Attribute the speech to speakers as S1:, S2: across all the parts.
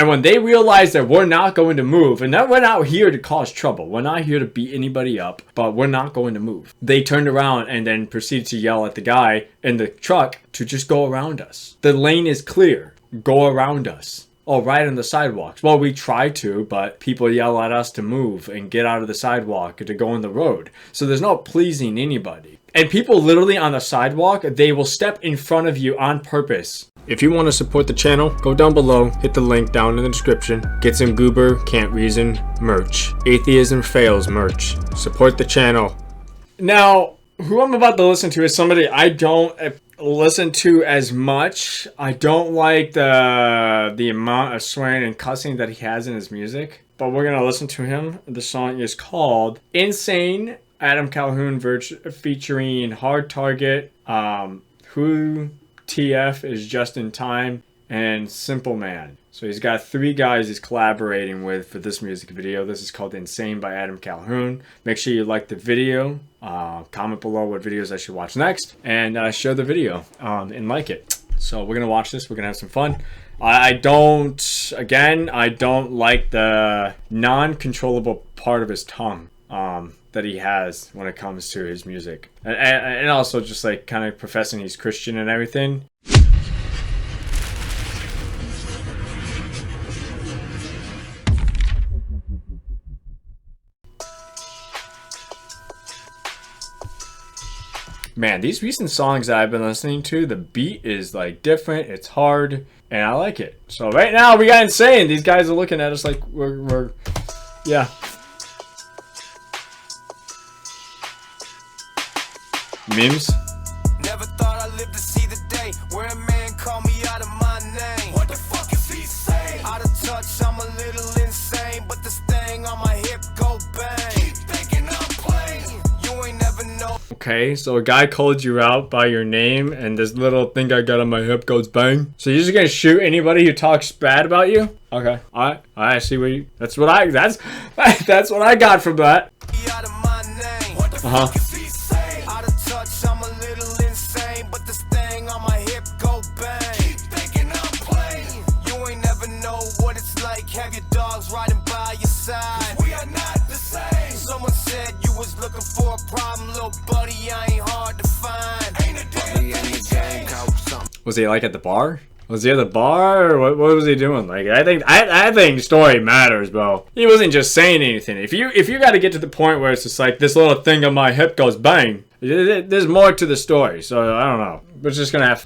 S1: And when they realize that we're not going to move, and that we're not here to cause trouble, we're not here to beat anybody up, but we're not going to move, they turned around and then proceeded to yell at the guy in the truck to just go around us. The lane is clear. Go around us. Oh, right on the sidewalks. Well, we try to, but people yell at us to move and get out of the sidewalk to go on the road. So there's no pleasing anybody. And people literally on the sidewalk, they will step in front of you on purpose. If you want to support the channel, go down below, hit the link down in the description. Get some Goober Can't Reason merch. Atheism Fails merch. Support the channel. Now, who I'm about to listen to is somebody I don't listen to as much. I don't like the amount of swearing and cussing that he has in his music. But we're going to listen to him. The song is called Insane. Adam Calhoun featuring Hard Target. Who TF is Just in Time, and Simple Man. So he's got 3 guys he's collaborating with for this music video. This is called Insane by Adam Calhoun. Make sure you like the video, comment below what videos I should watch next, and share the video and like it. So we're gonna watch this. We're gonna have some fun. I don't like the non-controllable part of his tongue that he has when it comes to his music, and also just like kind of professing he's Christian and everything. Man, these recent songs that I've been listening to, the beat is like different, it's hard, and I like it. So right now we got Insane. These guys are looking at us like we're yeah. Memes.
S2: Never thought I'd live to see the day where a man called me out of my name. What the fuck is he saying? Out of touch, I'm a little insane, but this thing on my hip go bang. Keep thinking I'm playing. You ain't never know.
S1: Okay, so a guy called you out by your name, and this little thing I got on my hip goes bang. So you're just gonna shoot anybody who talks bad about you? Okay, I see what you. That's what I got from that.
S2: Out of my name. What the fuck is he saying? Out of touch, I'm a little insane, but this thing on my hip go bang. Keep thinking I'm playing. You ain't never know what it's like. Have your dogs riding by your side. We are not the same. Someone said you was looking for a problem, little buddy. I ain't hard to find. Ain't a damn thing.
S1: Was he like at the bar? Was he at the bar, or what was he doing? Like, I think story matters, bro. He wasn't just saying anything. If you got to get to the point where it's just like this little thing on my hip goes bang, there's more to the story. So I don't know. We're just gonna have.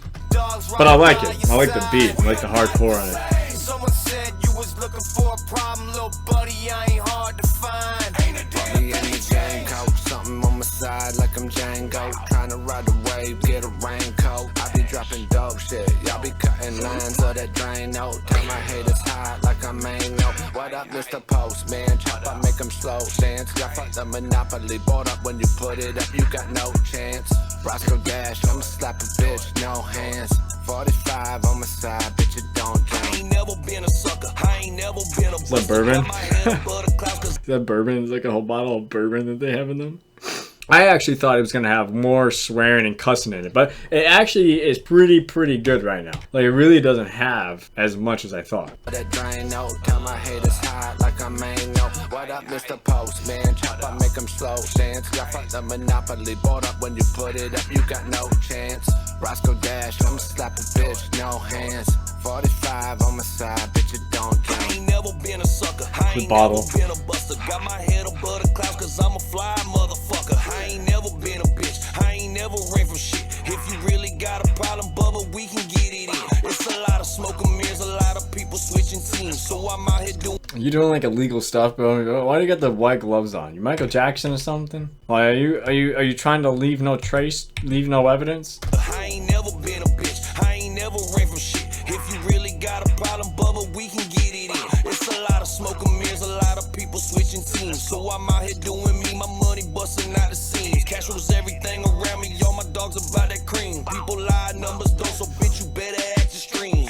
S1: But I like it. I like the beat. I like the hardcore on it.
S2: Someone said you was looking for a problem, little buddy. I ain't hard to find. Ain't a damn thing. Something on my side like I'm Django, trying to ride the wave, get a raincoat. I be dropping dope shit. Y'all be cutting lines of that drain note. Tell my haters hide like I'm main note. What up, Mr. Postman? Chop, I make them slow dance. Y'all fuck the monopoly. Bought up when you put it up, you got no chance. Roscoe Dash, I'ma slap a bitch, no hands. 45 on my side, bitch, you don't count. I ain't never been a sucker. I ain't never been a.
S1: Is that bourbon? Is that bourbon? It's like a whole bottle of bourbon that they have in them. I actually thought it was gonna have more swearing and cussing in it, but it actually is pretty good right now. Like, it really doesn't have as much as I thought.
S2: That drain note, tell my haters hide like I'm main note. What up, Mr. Postman? Chop, I make them slow dance. Y'all fuck the monopoly. Bought up when you put it up, you got no chance. Roscoe Dash, I'ma slap a bitch, no hands. 45 on my side, bitch, you don't count. I ain't never been a sucker. I ain't never been a buster. Got my head above the clouds, cause I'm a fly motherfucker. I ain't never been a bitch. I ain't never ran from shit. If you really got a problem, Bubba, we can get it in. It's a lot of smoke and mirrors, a lot of people switching teams. So I'm out here doing.
S1: You doing like illegal stuff, bro? Why do you got the white gloves on? You Michael Jackson or something? Like, are you trying to leave no trace, leave no evidence?
S2: I ain't never been a bitch. I ain't never ran from shit. If you really got a problem, Bubba, we can get it in. It's a lot of smoke and mirrors, a lot of people switching teams. So I'm out here doing me, my money busting out the scene. Cash rules everything around me, all my dogs about that cream. People lie, numbers don't, so bitch, you better act your streams.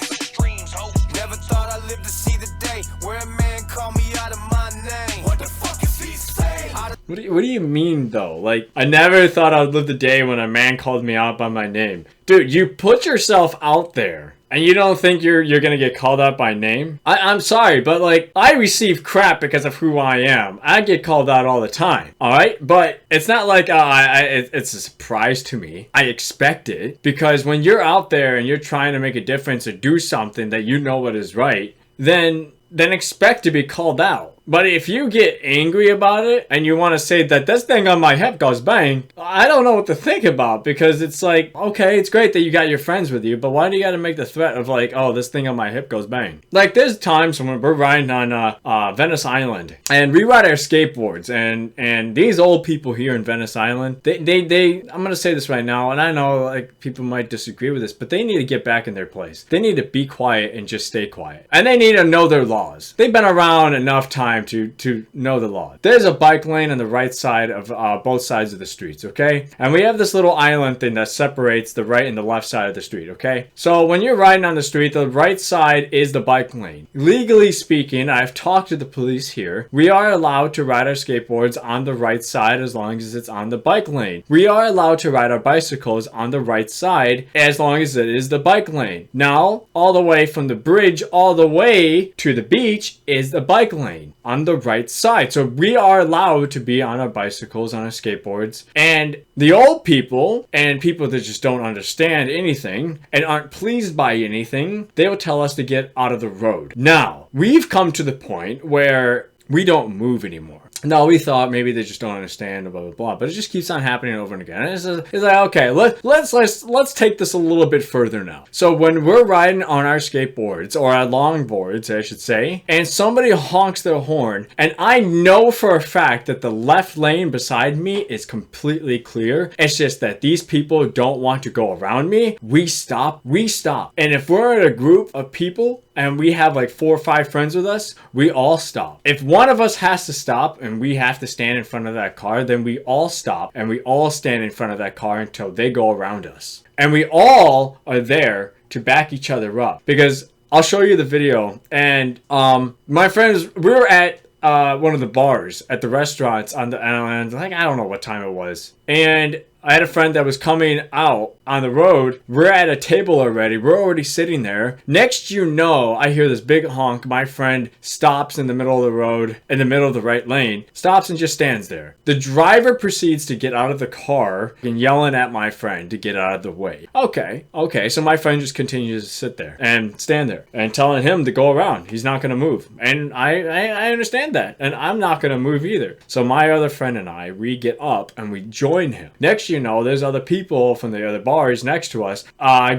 S2: Never thought I'd live to see the day where a man called me out of my name. What the fuck is he saying?
S1: What do you mean though? Like, I never thought I'd live the day when a man called me out by my name. Dude, you put yourself out there and you don't think you're gonna get called out by name? I'm sorry, but like, I receive crap because of who I am. I get called out all the time, all right? But it's not like it's a surprise to me. I expect it, because when you're out there and you're trying to make a difference or do something that you know what is right, then expect to be called out. But if you get angry about it and you want to say that this thing on my hip goes bang, I don't know what to think about, because it's like, okay, it's great that you got your friends with you, but why do you got to make the threat of like, oh, this thing on my hip goes bang? Like, there's times when we're riding on Venice Island and we ride our skateboards, and these old people here in Venice Island, they I'm gonna say this right now, and I know like people might disagree with this, but they need to get back in their place. They need to be quiet and just stay quiet, and they need to know their laws. They've been around enough time to know the law. There's a bike lane on the right side of both sides of the streets, okay? And we have this little island thing that separates the right and the left side of the street, okay? So when you're riding on the street, the right side is the bike lane. Legally speaking, I've talked to the police here. We are allowed to ride our skateboards on the right side as long as it's on the bike lane. We are allowed to ride our bicycles on the right side as long as it is the bike lane. Now, all the way from the bridge all the way to the beach is the bike lane on the right side. So we are allowed to be on our bicycles, on our skateboards. And the old people and people that just don't understand anything and aren't pleased by anything, they will tell us to get out of the road. Now, we've come to the point where we don't move anymore. No, we thought maybe they just don't understand, blah, blah, blah. But it just keeps on happening over and again. And it's like, okay, let's take this a little bit further now. So when we're riding on our skateboards, or our longboards, I should say, and somebody honks their horn, and I know for a fact that the left lane beside me is completely clear. It's just that these people don't want to go around me. We stop. And if we're in a group of people, and we have like 4 or 5 friends with us, we all stop. If one of us has to stop and we have to stand in front of that car, then we all stop and we all stand in front of that car until they go around us. And we all are there to back each other up. Because I'll show you the video. And my friends, we were at one of the bars at the restaurants on the island. Like, I don't know what time it was. And I had a friend that was coming out on the road. We're at a table already. We're already sitting there. Next, you know, I hear this big honk. My friend stops in the middle of the road, in the middle of the right lane, stops and just stands there. The driver proceeds to get out of the car and yelling at my friend to get out of the way. Okay. So my friend just continues to sit there and stand there and telling him to go around. He's not going to move. And I understand that. And I'm not going to move either. So my other friend and I, we get up and we join him. Next, you know, there's other people from the other bars next to us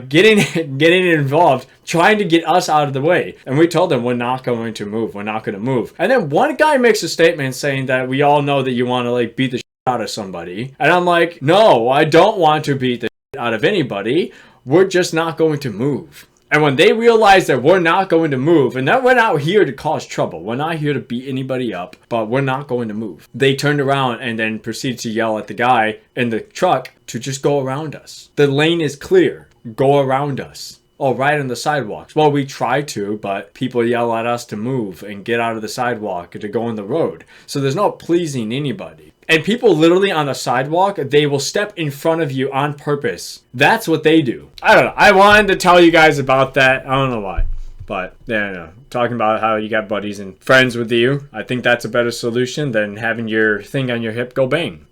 S1: getting involved, trying to get us out of the way. And we told them we're not going to move. We're not going to move. And then one guy makes a statement saying that we all know that you want to like beat the shit out of somebody. And I'm like, no, I don't want to beat the shit out of anybody. We're just not going to move. And when they realize that we're not going to move, and that we're not here to cause trouble, we're not here to beat anybody up, but we're not going to move, they turned around and then proceeded to yell at the guy in the truck to just go around us. The lane is clear. Go around us. Oh, right on the sidewalks. Well, we try to, but people yell at us to move and get out of the sidewalk and to go on the road. So there's no pleasing anybody. And people literally on the sidewalk, they will step in front of you on purpose. That's what they do. I don't know. I wanted to tell you guys about that. I don't know why. But, yeah, no. Talking about how you got buddies and friends with you. I think that's a better solution than having your thing on your hip go bang.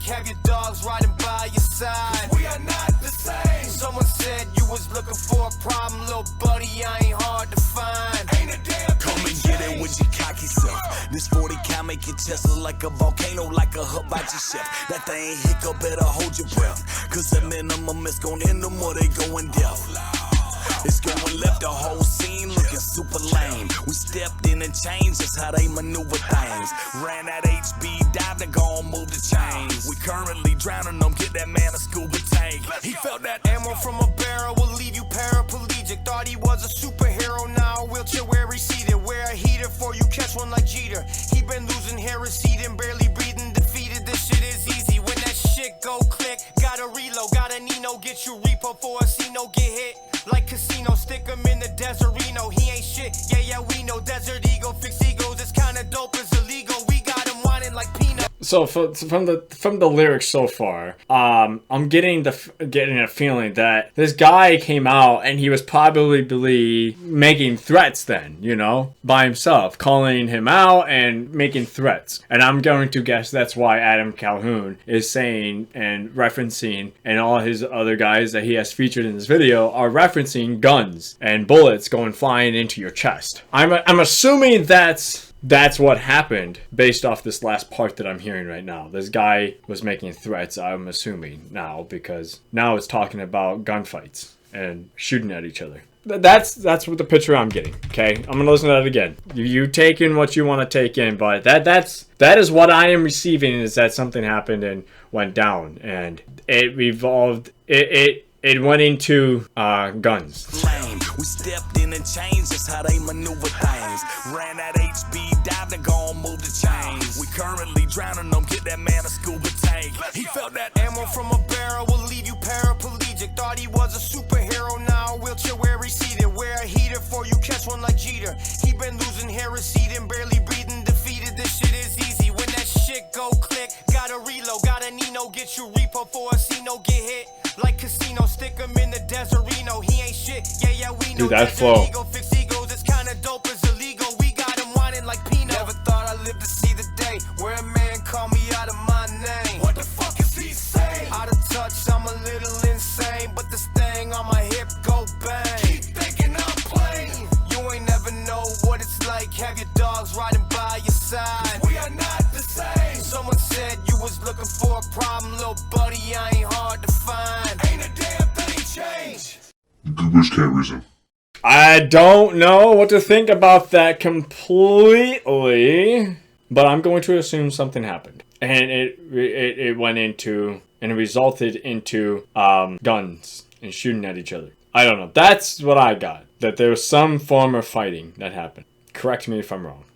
S2: Have your dogs riding by your side. We are not the same. Someone said you was looking for a problem, little buddy. I ain't hard to find. Ain't a damn thing. Come and get it with your cocky self. This 40 cal make your chest look like a volcano, like a hibachi chef. That thing hiccup, better hold your breath. Cause the minimum is gon' end them or they going deaf. It's going left, the whole scene looking super lame. We stepped in and changed, that's how they maneuver things. Ran that HB dive to go and move the chains. We currently drowning them, get that man a scuba tank. He felt that ammo from a barrel will leave you paraplegic. Thought he was a superhero, now a wheelchair where he seated. Wear a heater for you catch one like Jeter. He been losing hair, receding, barely breathing, defeated. This shit is easy when that shit go click. Gotta reload, gotta Nino, get you repo for us, he no get hit. Like casino, stick him in the desert Reno. He ain't shit, yeah, we know. Desert ego, fix egos, it's kinda dope, it's illegal. We got him whining like peanut.
S1: So from the lyrics so far, I'm getting a feeling that this guy came out and he was probably making threats then, you know, by himself, calling him out and making threats. And I'm going to guess that's why Adam Calhoun is saying and referencing, and all his other guys that he has featured in this video are referencing guns and bullets going flying into your chest. I'm assuming that's what happened based off this last part that I'm hearing right now. This guy was making threats, I'm assuming now, because now it's talking about gunfights and shooting at each other. That's what the picture I'm getting. Okay, I'm gonna listen to that again. You take in what you want to take in, but that is what I am receiving, is that something happened and went down, and it evolved. It went into guns.
S3: We stepped in and changed just how they maneuver things. Ran that HB dive to go and move the chains. We currently drowning them, get that man a scuba tank. He felt that
S2: ammo from a barrel will leave you paraplegic. Thought he was a superhero, now a wheelchair where he seated. Wear a heater for you catch one like Jeter. He been losing hair, receding, barely breathing, defeated. This shit is easy when that shit go click. Gotta reload, gotta Nino, get you repo for us, he no get hit. Like casino, stick him in the desert Reno. He ain't shit, yeah, we know.
S1: Dude, that flow.
S2: Ego, fix egos, it's kinda dope, it's illegal. We got him whining like peanut. Never thought I'd live to see the day where a man call me out of my name. What the fuck is he saying? Out of touch, I'm a little insane, but this thing on my hip go bang. Keep thinking I'm playing. You ain't never know what it's like. Have your dogs riding by your side. We are not the same. Someone said you was looking for a problem, little buddy. I ain't hard to find. Ain't a damn thing changed.
S4: Goobers can't reason.
S1: I don't know what to think about that completely, but I'm going to assume something happened, and it went into and it resulted into guns and shooting at each other. I don't know. That's what I got. That there was some form of fighting that happened. Correct me if I'm wrong.